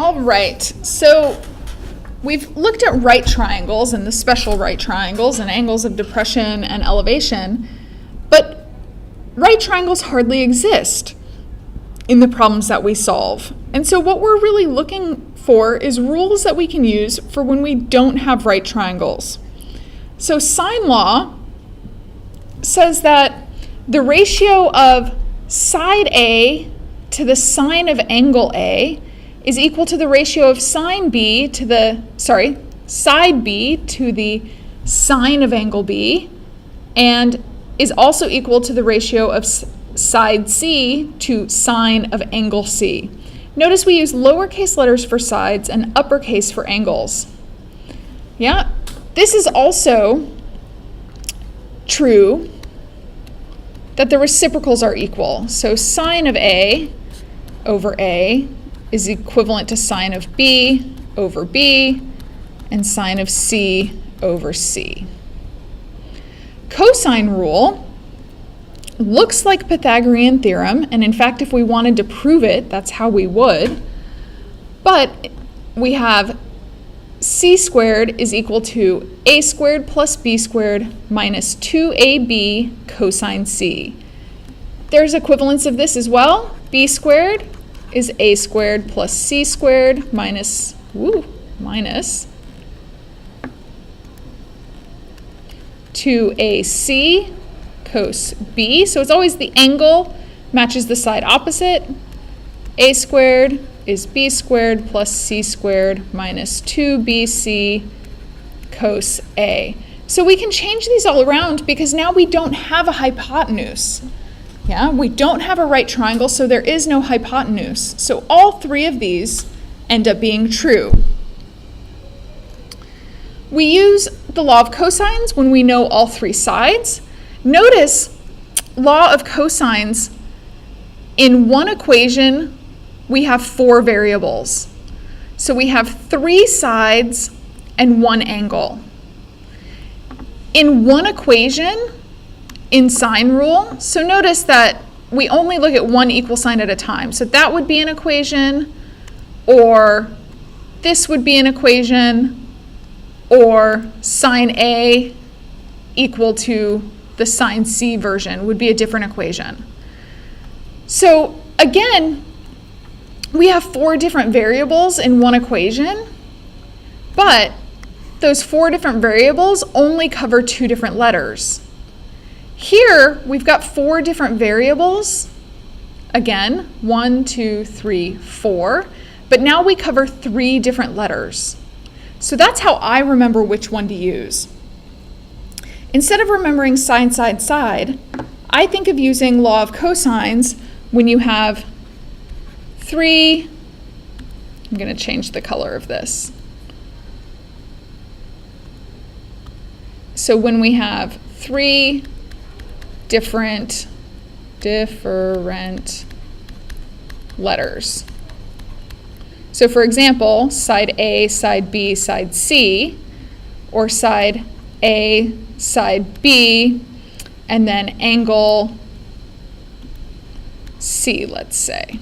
All right, so we've looked at right triangles and the special right triangles and angles of depression and elevation, but right triangles hardly exist in the problems that we solve. And so what we're really looking for is rules that we can use for when we don't have right triangles. So sine law says that the ratio of side A to the sine of angle A is equal to the ratio of side B to the sine of angle B, and is also equal to the ratio of side C to sine of angle C. Notice we use lowercase letters for sides and uppercase for angles. Yeah, this is also true that the reciprocals are equal. So sine of A over A is equivalent to sine of B over B and sine of C over C. Cosine rule looks like Pythagorean theorem, and in fact, if we wanted to prove it, that's how we would. But we have C squared is equal to A squared plus B squared minus 2AB cosine C. There's equivalence of this as well. B squared is A squared plus C squared minus 2AC cos B. So it's always the angle matches the side opposite. A squared is B squared plus C squared minus 2BC cos A. So we can change these all around because now we don't have a hypotenuse. Yeah, we don't have a right triangle, so there is no hypotenuse. So all three of these end up being true. We use the law of cosines when we know all three sides. Notice law of cosines, in one equation we have four variables. So we have three sides and one angle. In one equation, in sine rule, so notice that we only look at one equal sign at a time. So that would be an equation, or this would be an equation, or sine A equal to the sine C version would be a different equation. So again, we have four different variables in one equation, but those four different variables only cover two different letters. Here, we've got four different variables. Again, 1, 2, 3, 4, but now we cover three different letters. So that's how I remember which one to use. Instead of remembering sine, side, side, I think of using law of cosines when you have three, I'm going to change the color of this. So when we have three different letters. So for example, side A, side B, side C, or side A, side B, and then angle C, let's say.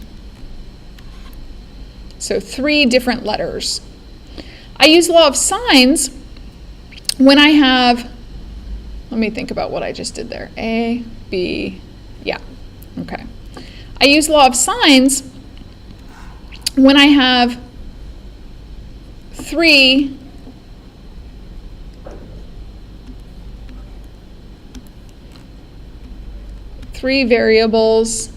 So three different letters. I use law of sines when I have, let me think about what I just did there. A, B, yeah, okay. I use law of sines when I have three variables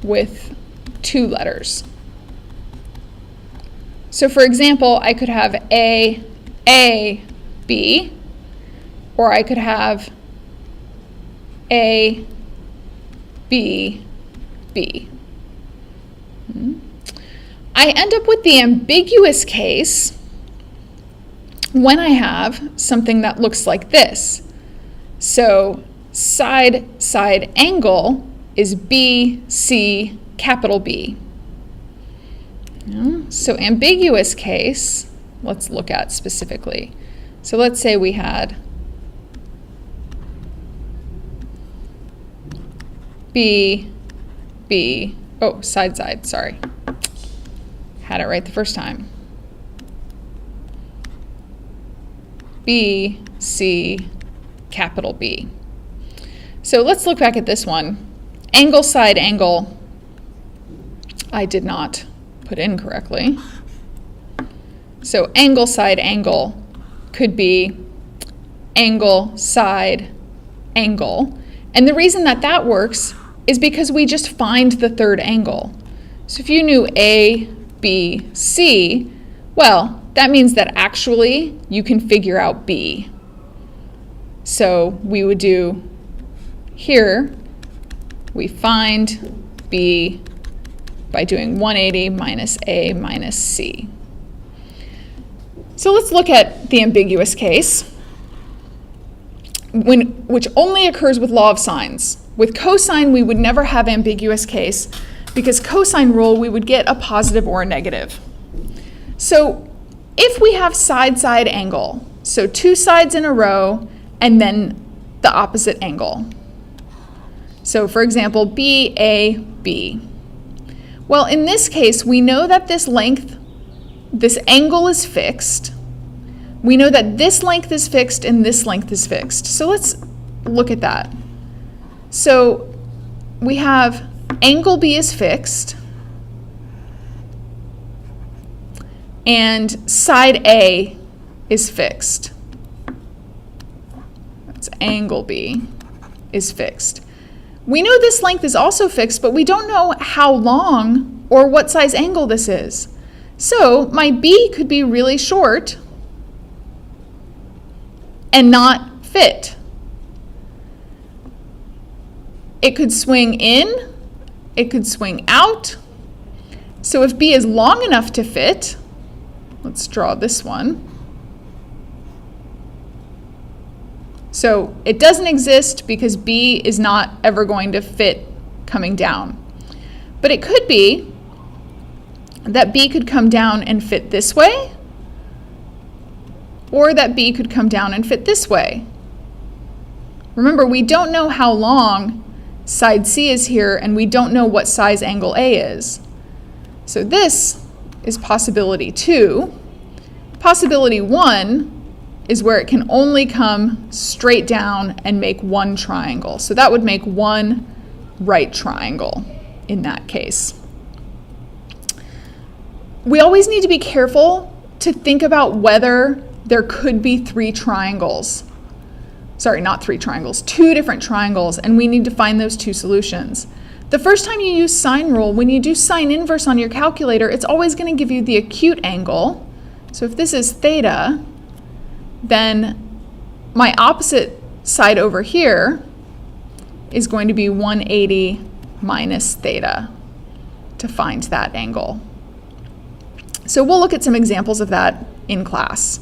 with two letters. So for example, I could have A, B, or I could have A, B, B. I end up with the ambiguous case when I have something that looks like this. So side angle is B, C, capital B. So ambiguous case, let's look at specifically. So let's say we had B, B, oh, side, sorry. Had it right the first time. B, C, capital B. So let's look back at this one. Angle, side, angle. I did not put in correctly. So angle, side, angle could be angle, side, angle. And the reason that that works is because we just find the third angle. So if you knew A, B, C, well, that means that actually you can figure out B. So we would do here, we find B by doing 180 minus A minus C. So let's look at the ambiguous case, which only occurs with law of sines. With cosine, we would never have ambiguous case because cosine rule, we would get a positive or a negative. So if we have side-side angle, so two sides in a row and then the opposite angle. So for example, BAB. Well, in this case, we know that this length, this angle is fixed. We know that this length is fixed and this length is fixed. So let's look at that. So we have angle B is fixed and side A is fixed. That's angle B is fixed. We know this length is also fixed, but we don't know how long or what size angle this is. So my B could be really short and not fit. It could swing in, it could swing out. So if B is long enough to fit, let's draw this one. So it doesn't exist because B is not ever going to fit coming down. But it could be that B could come down and fit this way, or that B could come down and fit this way. Remember, we don't know how long side C is here, and we don't know what size angle A is. So this is possibility 2. Possibility 1 is where it can only come straight down and make one triangle. So that would make one right triangle in that case. We always need to be careful to think about whether there could be 3 triangles. Sorry, not 3 triangles, 2 different triangles, and we need to find those 2 solutions. The first time you use sine rule, when you do sine inverse on your calculator, it's always going to give you the acute angle. So if this is theta, then my opposite side over here is going to be 180 minus theta to find that angle. So we'll look at some examples of that in class.